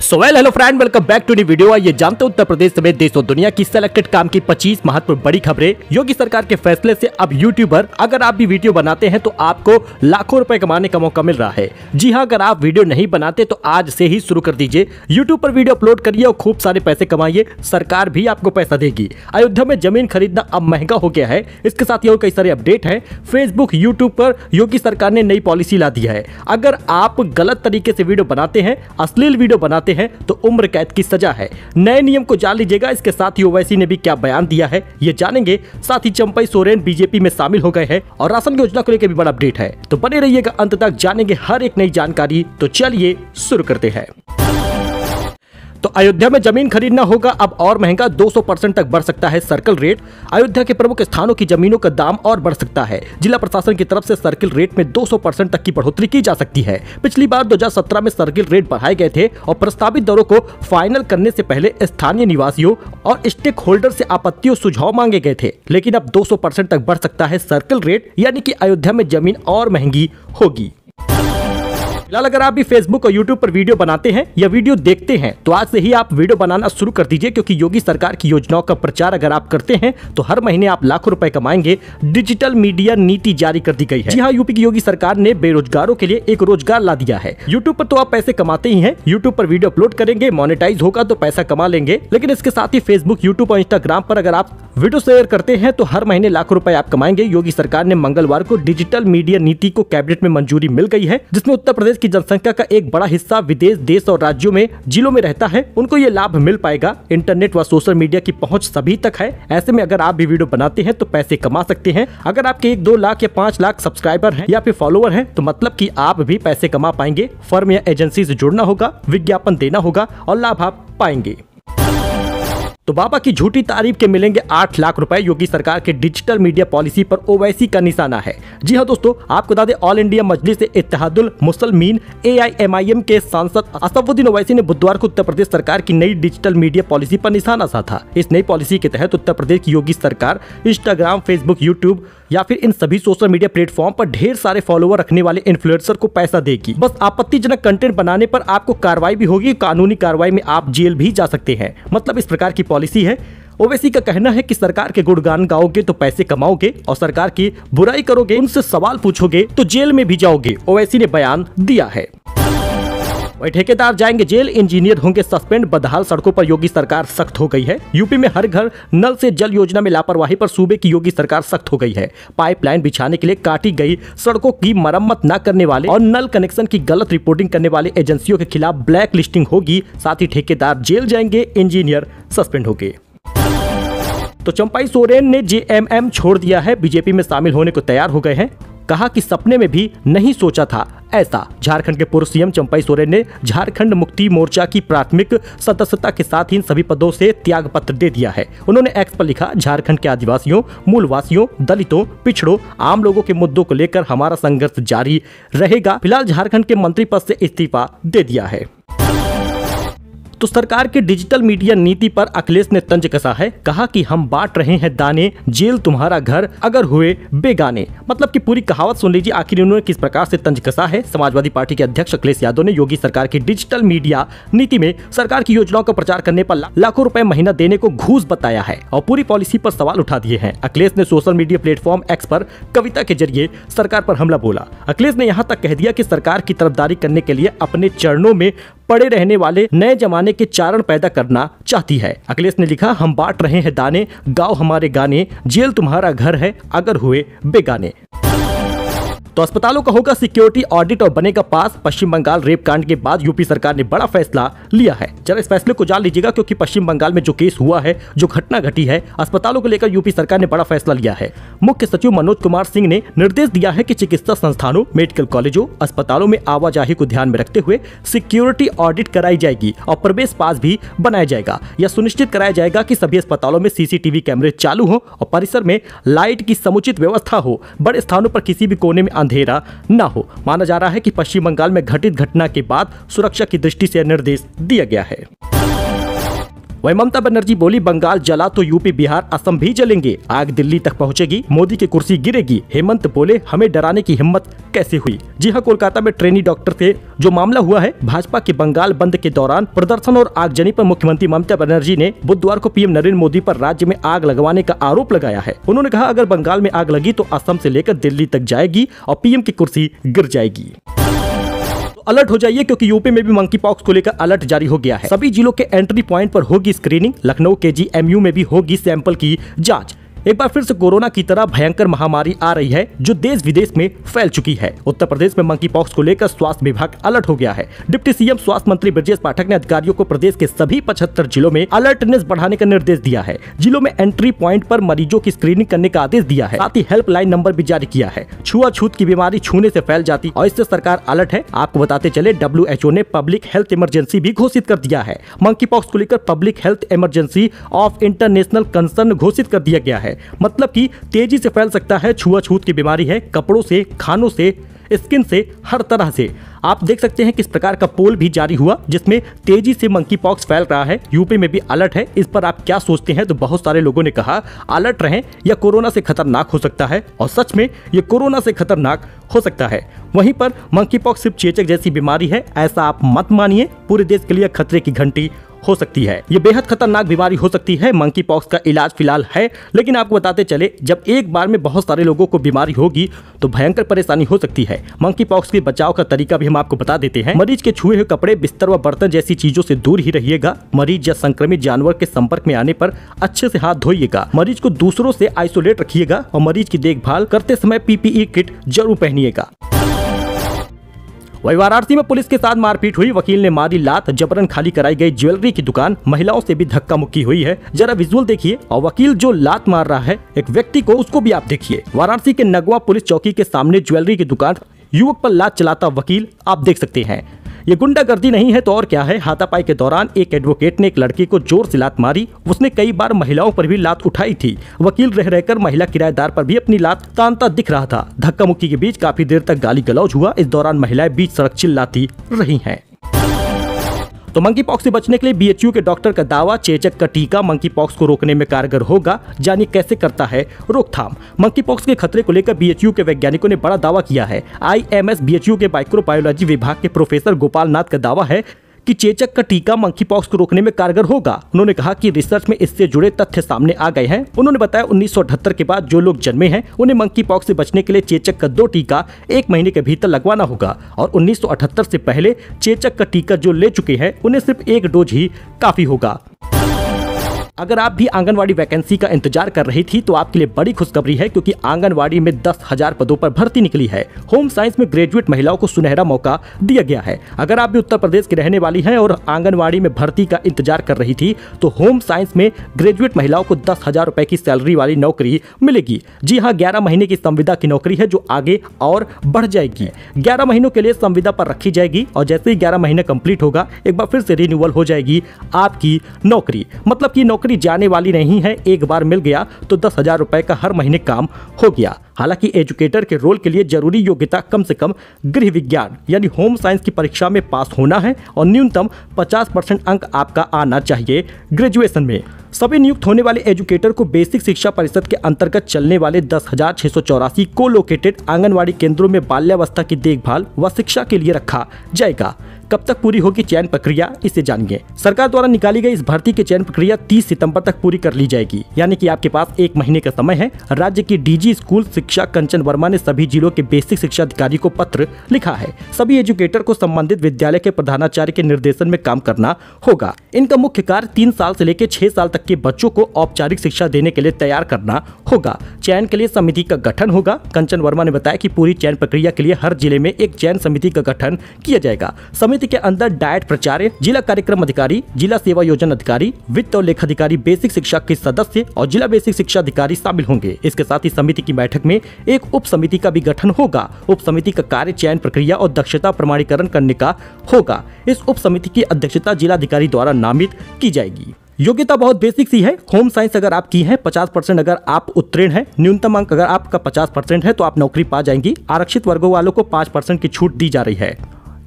Hello friend, welcome back to new video. ये जानते उत्तर प्रदेश समेत देश और दुनिया की सिलेक्टेड काम की 25 महत्वपूर्ण बड़ी खबरें। योगी सरकार के फैसले से अब यूट्यूबर अगर आप भी वीडियो बनाते हैं तो आपको लाखों रुपए कमाने का मौका मिल रहा है। जी हां, अगर आप वीडियो नहीं बनाते तो आज से ही शुरू कर दीजिए। यूट्यूब पर वीडियो अपलोड करिए और खूब सारे पैसे कमाइए, सरकार भी आपको पैसा देगी। अयोध्या में जमीन खरीदना अब महंगा हो गया है। इसके साथ ही और कई सारे अपडेट है। फेसबुक, यूट्यूब पर योगी सरकार ने नई पॉलिसी ला दी है। अगर आप गलत तरीके से वीडियो बनाते हैं, अश्लील वीडियो बनाते हैं तो उम्र कैद की सजा है। नए नियम को जान लीजिएगा। इसके साथ ही ओवैसी ने भी क्या बयान दिया है ये जानेंगे। साथ ही चंपई सोरेन बीजेपी में शामिल हो गए हैं और राशन योजना को लेकर भी बड़ा अपडेट है। तो बने रहिएगा, अंत तक जानेंगे हर एक नई जानकारी। तो चलिए शुरू करते हैं। तो अयोध्या में जमीन खरीदना होगा अब और महंगा, 200% तक बढ़ सकता है सर्कल रेट। अयोध्या के प्रमुख स्थानों की जमीनों का दाम और बढ़ सकता है। जिला प्रशासन की तरफ से सर्किल रेट में 200% तक की बढ़ोतरी की जा सकती है। पिछली बार 2017 में सर्किल रेट बढ़ाए गए थे और प्रस्तावित दरों को फाइनल करने से पहले स्थानीय निवासियों और स्टेक होल्डर से आपत्तियों सुझाव मांगे गए थे। लेकिन अब 200% तक बढ़ सकता है सर्किल रेट, यानी कि अयोध्या में जमीन और महंगी होगी। फिलहाल अगर आप भी फेसबुक और यूट्यूब पर वीडियो बनाते हैं या वीडियो देखते हैं तो आज से ही आप वीडियो बनाना शुरू कर दीजिए, क्योंकि योगी सरकार की योजनाओं का प्रचार अगर आप करते हैं तो हर महीने आप लाखों रुपए कमाएंगे। डिजिटल मीडिया नीति जारी कर दी गई है। जी हाँ, यूपी की योगी सरकार ने बेरोजगारों के लिए एक रोजगार ला दिया है। यूट्यूब पर तो आप पैसे कमाते ही हैं, यूट्यूब पर वीडियो अपलोड करेंगे, मोनेटाइज होगा तो पैसा कमा लेंगे। लेकिन इसके साथ ही फेसबुक, यूट्यूब और इंस्टाग्राम पर अगर आप वीडियो शेयर करते हैं तो हर महीने लाखों रुपए आप कमाएंगे। योगी सरकार ने मंगलवार को डिजिटल मीडिया नीति को कैबिनेट में मंजूरी मिल गई है, जिसमें उत्तर प्रदेश की जनसंख्या का एक बड़ा हिस्सा विदेश, देश और राज्यों में, जिलों में रहता है। उनको ये लाभ मिल पाएगा। इंटरनेट व सोशल मीडिया की पहुंच सभी तक है। ऐसे में अगर आप भी वीडियो बनाते हैं तो पैसे कमा सकते हैं। अगर आपके 1-2 लाख या 5 लाख सब्सक्राइबर हैं या फिर फॉलोअर हैं तो मतलब कि आप भी पैसे कमा पाएंगे। फर्म या एजेंसी से जुड़ना होगा, विज्ञापन देना होगा और लाभ आप पाएंगे। तो बाबा की झूठी तारीफ के मिलेंगे 8 लाख रुपए। योगी सरकार के डिजिटल मीडिया पॉलिसी पर ओवैसी का निशाना है। जी हां दोस्तों, आपको बता दें, ऑल इंडिया मजलिस इत्तेहादुल मुसलमीन AIMIM के सांसद असदुद्दीन ओवैसी ने बुधवार को उत्तर प्रदेश सरकार की नई डिजिटल मीडिया पॉलिसी पर निशाना साधा। इस नई पॉलिसी के तहत उत्तर प्रदेश की योगी सरकार इंस्टाग्राम, फेसबुक, यूट्यूब या फिर इन सभी सोशल मीडिया प्लेटफॉर्म पर ढेर सारे फॉलोअर रखने वाले इन्फ्लुएंसर को पैसा देगी। बस आपत्तिजनक कंटेंट बनाने पर आपको कार्रवाई भी होगी। कानूनी कार्रवाई में आप जेल भी जा सकते हैं। मतलब इस प्रकार की पॉलिसी है। ओवैसी का कहना है कि सरकार के गुणगान गाओगे तो पैसे कमाओगे और सरकार की बुराई करोगे, उनसे सवाल पूछोगे तो जेल में भी जाओगे। ओवैसी ने बयान दिया है। वही ठेकेदार जाएंगे जेल, इंजीनियर होंगे सस्पेंड। बदहाल सड़कों पर योगी सरकार सख्त हो गई है। यूपी में हर घर नल से जल योजना में लापरवाही पर सूबे की योगी सरकार सख्त हो गई है। पाइपलाइन बिछाने के लिए काटी गई सड़कों की मरम्मत न करने वाले और नल कनेक्शन की गलत रिपोर्टिंग करने वाले एजेंसियों के खिलाफ ब्लैक लिस्टिंग होगी। साथ ही ठेकेदार जेल जाएंगे, इंजीनियर सस्पेंड होंगे। तो चंपई सोरेन ने JMM छोड़ दिया है, बीजेपी में शामिल होने को तैयार हो गए हैं। कहा कि सपने में भी नहीं सोचा था ऐसा। झारखंड के पूर्व CM चंपई सोरेन ने झारखंड मुक्ति मोर्चा की प्राथमिक सदस्यता के साथ ही इन सभी पदों से त्याग पत्र दे दिया है। उन्होंने एक्स पर लिखा, झारखंड के आदिवासियों, मूलवासियों, दलितों, पिछड़ों, आम लोगों के मुद्दों को लेकर हमारा संघर्ष जारी रहेगा। फिलहाल झारखंड के मंत्री पद से इस्तीफा दे दिया है। तो सरकार के डिजिटल मीडिया नीति पर अखिलेश ने तंज कसा है। कहा कि हम बांट रहे हैं दाने, जेल तुम्हारा घर अगर हुए बेगाने। मतलब कि पूरी कहावत सुन लीजिए, आखिर उन्होंने किस प्रकार से तंज कसा है। समाजवादी पार्टी के अध्यक्ष अखिलेश यादव ने योगी सरकार की डिजिटल मीडिया नीति में सरकार की योजनाओं का प्रचार करने पर लाखों रुपए महीना देने को घूस बताया है और पूरी पॉलिसी पर सवाल उठा दिए हैं। अखिलेश ने सोशल मीडिया प्लेटफॉर्म X पर कविता के जरिए सरकार पर हमला बोला। अखिलेश ने यहाँ तक कह दिया कि सरकार की तरफदारी करने के लिए अपने चरणों में पड़े रहने वाले नए जमाने के चारण पैदा करना चाहती है। अखिलेश ने लिखा, हम बांट रहे हैं दाने, गाओ हमारे गाने, जेल तुम्हारा घर है अगर हुए बेगाने। तो अस्पतालों का होगा सिक्योरिटी ऑडिट और बनेगा पास। पश्चिम बंगाल रेप कांड के बाद यूपी सरकार ने बड़ा फैसला लिया है। जरा इस फैसले को जान लीजिएगा, क्योंकि पश्चिम बंगाल में जो केस हुआ है, जो घटना घटी है, अस्पतालों को लेकर यूपी सरकार ने बड़ा फैसला लिया है। मुख्य सचिव मनोज कुमार सिंह ने निर्देश दिया है कि चिकित्सा संस्थानों, मेडिकल कॉलेजों, अस्पतालों में आवाजाही को ध्यान में रखते हुए सिक्योरिटी ऑडिट कराई जाएगी और प्रवेश पास भी बनाया जाएगा। यह सुनिश्चित कराया जाएगा कि सभी अस्पतालों में CCTV कैमरे चालू हो और परिसर में लाइट की समुचित व्यवस्था हो। बड़े स्थानों पर किसी भी कोने में अंधेरा न हो। माना जा रहा है कि पश्चिम बंगाल में घटित घटना के बाद सुरक्षा की दृष्टि से निर्देश दिया गया है। वहीं ममता बनर्जी बोली, बंगाल जला तो यूपी बिहार असम भी जलेंगे, आग दिल्ली तक पहुंचेगी, मोदी की कुर्सी गिरेगी। हेमंत बोले, हमें डराने की हिम्मत कैसे हुई। जी हां, कोलकाता में ट्रेनी डॉक्टर से जो मामला हुआ है, भाजपा के बंगाल बंद के दौरान प्रदर्शन और आगजनी पर मुख्यमंत्री ममता बनर्जी ने बुधवार को पीएम नरेंद्र मोदी पर राज्य में आग लगवाने का आरोप लगाया है। उन्होंने कहा, अगर बंगाल में आग लगी तो असम से लेकर दिल्ली तक जाएगी और पीएम की कुर्सी गिर जाएगी। अलर्ट हो जाइए, क्योंकि यूपी में भी मंकी पॉक्स को लेकर अलर्ट जारी हो गया है। सभी जिलों के एंट्री पॉइंट पर होगी स्क्रीनिंग। लखनऊ केजीएमयू में भी होगी सैंपल की जांच। एक बार फिर से कोरोना की तरह भयंकर महामारी आ रही है जो देश विदेश में फैल चुकी है। उत्तर प्रदेश में मंकी पॉक्स को लेकर स्वास्थ्य विभाग अलर्ट हो गया है। डिप्टी सीएम स्वास्थ्य मंत्री ब्रजेश पाठक ने अधिकारियों को प्रदेश के सभी 75 जिलों में अलर्टनेस बढ़ाने का निर्देश दिया है। जिलों में एंट्री पॉइंट पर मरीजों की स्क्रीनिंग करने का आदेश दिया है। साथ ही हेल्पलाइन नंबर भी जारी किया है। छुआछूत की बीमारी छूने से फैल जाती और इससे सरकार अलर्ट है। आपको बताते चले, WHO ने पब्लिक हेल्थ इमरजेंसी भी घोषित कर दिया है। मंकी पॉक्स को लेकर public health emergency of international concern घोषित कर दिया गया है। मतलब कि तेजी से फैल सकता है। छुआछूत की बीमारी है, कपड़ों से, खानों से, स्किन से, हर तरह से। आप देख सकते हैं किस प्रकार का पोल भी जारी हुआ जिसमें तेजी से मंकी पॉक्स फैल रहा है। यूपी में भी अलर्ट है। इस पर आप क्या सोचते हैं? तो बहुत सारे लोगों ने कहा अलर्ट रहें, यह कोरोना से खतरनाक हो सकता है। और सच में ये कोरोना से खतरनाक हो सकता है। वहीं पर मंकी पॉक्स सिर्फ चेचक जैसी बीमारी है, ऐसा आप मत मानिए। पूरे देश के लिए खतरे की घंटी हो सकती है। ये बेहद खतरनाक बीमारी हो सकती है। मंकी पॉक्स का इलाज फिलहाल है, लेकिन आपको बताते चले, जब एक बार में बहुत सारे लोगों को बीमारी होगी तो भयंकर परेशानी हो सकती है। मंकी पॉक्स के बचाव का तरीका भी हम आपको बता देते हैं। मरीज के छुए हुए कपड़े, बिस्तर व बर्तन जैसी चीजों से दूर ही रहिएगा। मरीज या संक्रमित जानवर के संपर्क में आने पर अच्छे से हाथ धोइएगा। मरीज को दूसरों से आइसोलेट रखिएगा और मरीज की देखभाल करते समय PPE किट जरूर पहनिएगा। वही वाराणसी में पुलिस के साथ मारपीट हुई। वकील ने मारी लात, जबरन खाली कराई गई ज्वेलरी की दुकान। महिलाओं से भी धक्का मुक्की हुई है। जरा विजुअल देखिए। और वकील जो लात मार रहा है एक व्यक्ति को, उसको भी आप देखिए। वाराणसी के नगवा पुलिस चौकी के सामने ज्वेलरी की दुकान, युवक पर लात चलाता वकील, आप देख सकते हैं। ये गुंडागर्दी नहीं है तो और क्या है। हाथापाई के दौरान एक एडवोकेट ने एक लड़की को जोर से लात मारी। उसने कई बार महिलाओं पर भी लात उठाई थी। वकील रह रहकर महिला किराएदार पर भी अपनी लात तानता दिख रहा था। धक्का मुक्की के बीच काफी देर तक गाली गलौज हुआ। इस दौरान महिलाएं बीच सड़क चिल्लाती रही हैं। तो मंकी पॉक्स से बचने के लिए BHU के डॉक्टर का दावा, चेचक का टीका मंकी पॉक्स को रोकने में कारगर होगा। जानिए कैसे करता है रोकथाम। मंकी पॉक्स के खतरे को लेकर BHU के वैज्ञानिकों ने बड़ा दावा किया है। IMS BHU के माइक्रोबायोलॉजी विभाग के प्रोफेसर गोपाल नाथ का दावा है कि चेचक का टीका मंकी पॉक्स को रोकने में कारगर होगा। उन्होंने कहा कि रिसर्च में इससे जुड़े तथ्य सामने आ गए हैं। उन्होंने बताया 1978 के बाद जो लोग जन्मे हैं उन्हें मंकी पॉक्स से बचने के लिए चेचक का 2 टीका 1 महीने के भीतर लगवाना होगा। और 1978 से पहले चेचक का टीका जो ले चुके हैं उन्हें सिर्फ 1 डोज ही काफी होगा। अगर आप भी आंगनवाड़ी वैकेंसी का इंतजार कर रही थी तो आपके लिए बड़ी खुशखबरी है, क्योंकि आंगनवाड़ी में 10,000 पदों पर भर्ती निकली है। होम साइंस में ग्रेजुएट महिलाओं को सुनहरा मौका दिया गया है। अगर आप भी उत्तर प्रदेश की रहने वाली हैं और आंगनवाड़ी में भर्ती का इंतजार कर रही थी तो होम साइंस में ग्रेजुएट महिलाओं को 10,000 रुपए की सैलरी वाली नौकरी मिलेगी। जी हाँ, 11 महीने की संविदा की नौकरी है जो आगे और बढ़ जाएगी। 11 महीनों के लिए संविदा पर रखी जाएगी और जैसे ही 11 महीने कंप्लीट होगा एक बार फिर से रिन्यूअल हो जाएगी आपकी नौकरी। मतलब की नौकरी जाने वाली नहीं है। एक बार मिल गया तो 10,000 रुपए का हर महीने काम हो गया। हालांकि एजुकेटर के रोल के लिए जरूरी योग्यता कम से कम गृह विज्ञान यानी होम साइंस की परीक्षा में पास होना है और न्यूनतम 50% अंक आपका आना चाहिए ग्रेजुएशन में। सभी नियुक्त होने वाले एजुकेटर को बेसिक शिक्षा परिषद के अंतर्गत चलने वाले 10,684 को लोकेटेड आंगनवाड़ी केंद्रों में बाल्यावस्था की देखभाल व शिक्षा के लिए रखा जाएगा। कब तक पूरी होगी चयन प्रक्रिया, इसे जानिए। सरकार द्वारा निकाली गई इस भर्ती की चयन प्रक्रिया 30 सितंबर तक पूरी कर ली जाएगी, यानी कि आपके पास 1 महीने का समय है। राज्य की DG स्कूल शिक्षा कंचन वर्मा ने सभी जिलों के बेसिक शिक्षा अधिकारी को पत्र लिखा है। सभी एजुकेटर को संबंधित विद्यालय के प्रधानाचार्य के निर्देशन में काम करना होगा। इनका मुख्य कार्य 3 साल से लेकर 6 साल तक के बच्चों को औपचारिक शिक्षा देने के लिए तैयार करना होगा। चयन के लिए समिति का गठन होगा। कंचन वर्मा ने बताया कि पूरी चयन प्रक्रिया के लिए हर जिले में एक चयन समिति का गठन किया जाएगा। समिति के अंदर डायट प्राचार्य, जिला कार्यक्रम अधिकारी, जिला सेवा योजना अधिकारी, वित्त और लेखाधिकारी, बेसिक शिक्षा के सदस्य और जिला बेसिक शिक्षा अधिकारी शामिल होंगे। इसके साथ ही समिति की बैठक में एक उप समिति का भी गठन होगा। उप समिति का कार्य चयन प्रक्रिया और दक्षता प्रमाणीकरण करने का होगा। इस उप समिति की अध्यक्षता जिलाधिकारी द्वारा नामित की जाएगी। योग्यता बहुत बेसिक सी है। होम साइंस अगर आप की है, 50% अगर आप उत्तीर्ण है, न्यूनतम अंक अगर आपका 50% है तो आप नौकरी पा जाएंगी। आरक्षित वर्गों वालों को 5% की छूट दी जा रही है।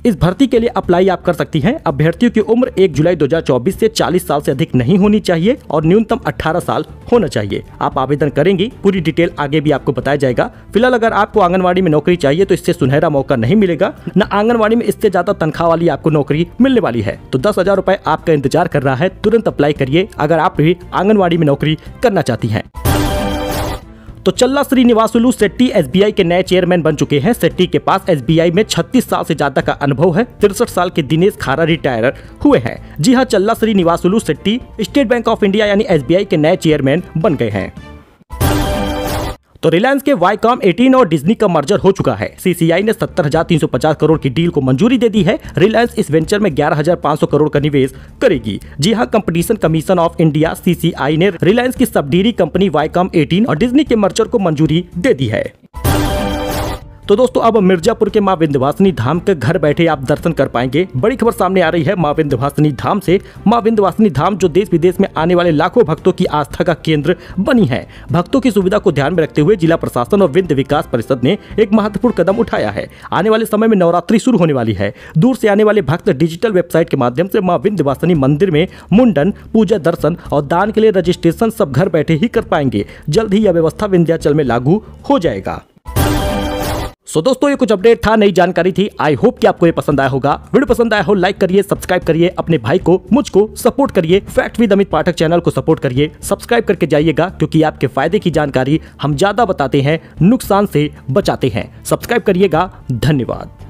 इस भर्ती के लिए अप्लाई आप कर सकती हैं। अभ्यर्थियों की उम्र 1 जुलाई 2024 से 40 साल से अधिक नहीं होनी चाहिए और न्यूनतम 18 साल होना चाहिए। आप आवेदन करेंगी, पूरी डिटेल आगे भी आपको बताया जाएगा। फिलहाल अगर आपको आंगनवाड़ी में नौकरी चाहिए तो इससे सुनहरा मौका नहीं मिलेगा, न आंगनवाड़ी में इससे ज्यादा तनख्वाह वाली आपको नौकरी मिलने वाली है। तो 10,000 रुपए आपका इंतजार कर रहा है, तुरंत अप्लाई करिए अगर आप भी आंगनवाड़ी में नौकरी करना चाहती हैं। तो चल्ला श्रीनिवासुलु शेट्टी एसबीआई के नए चेयरमैन बन चुके हैं। शेट्टी के पास एसबीआई में 36 साल से ज्यादा का अनुभव है। 63 साल के दिनेश खारा रिटायर हुए हैं। जी हां, चल्ला Srinivasulu Shetty state bank of India यानी एसबीआई के नए चेयरमैन बन गए हैं। तो रिलायंस के वाईकॉम 18 और डिज्नी का मर्जर हो चुका है। सीसीआई ने 70,350 करोड़ की डील को मंजूरी दे दी है। रिलायंस इस वेंचर में 11,500 करोड़ का निवेश करेगी। जी हां, competition commission of India CCI ने रिलायंस की सबसिडरी कंपनी वाईकॉम 18 और डिज्नी के मर्जर को मंजूरी दे दी है। तो दोस्तों, अब मिर्जापुर के मां विंध्यवासिनी धाम के घर बैठे आप दर्शन कर पाएंगे। बड़ी खबर सामने आ रही है मां विंध्यवासिनी धाम से। मां विंध्यवासिनी धाम जो देश विदेश में आने वाले लाखों भक्तों की आस्था का केंद्र बनी है। भक्तों की सुविधा को ध्यान में रखते हुए जिला प्रशासन और विंध्य विकास परिषद ने एक महत्वपूर्ण कदम उठाया है। आने वाले समय में नवरात्रि शुरू होने वाली है। दूर से आने वाले भक्त डिजिटल वेबसाइट के माध्यम से मां विंध्यवासिनी मंदिर में मुंडन, पूजा, दर्शन और दान के लिए रजिस्ट्रेशन सब घर बैठे ही कर पाएंगे। जल्द ही यह व्यवस्था विंध्याचल में लागू हो जाएगा। सो दोस्तों, ये कुछ अपडेट था, नई जानकारी थी। आई होप कि आपको ये पसंद आया होगा। वीडियो पसंद आया हो लाइक करिए, सब्सक्राइब करिए, अपने भाई को, मुझको सपोर्ट करिए। Fact with Amit Pathak channel को सपोर्ट करिए, सब्सक्राइब करके जाइएगा, क्योंकि आपके फायदे की जानकारी हम ज्यादा बताते हैं, नुकसान से बचाते हैं। सब्सक्राइब करिएगा। धन्यवाद।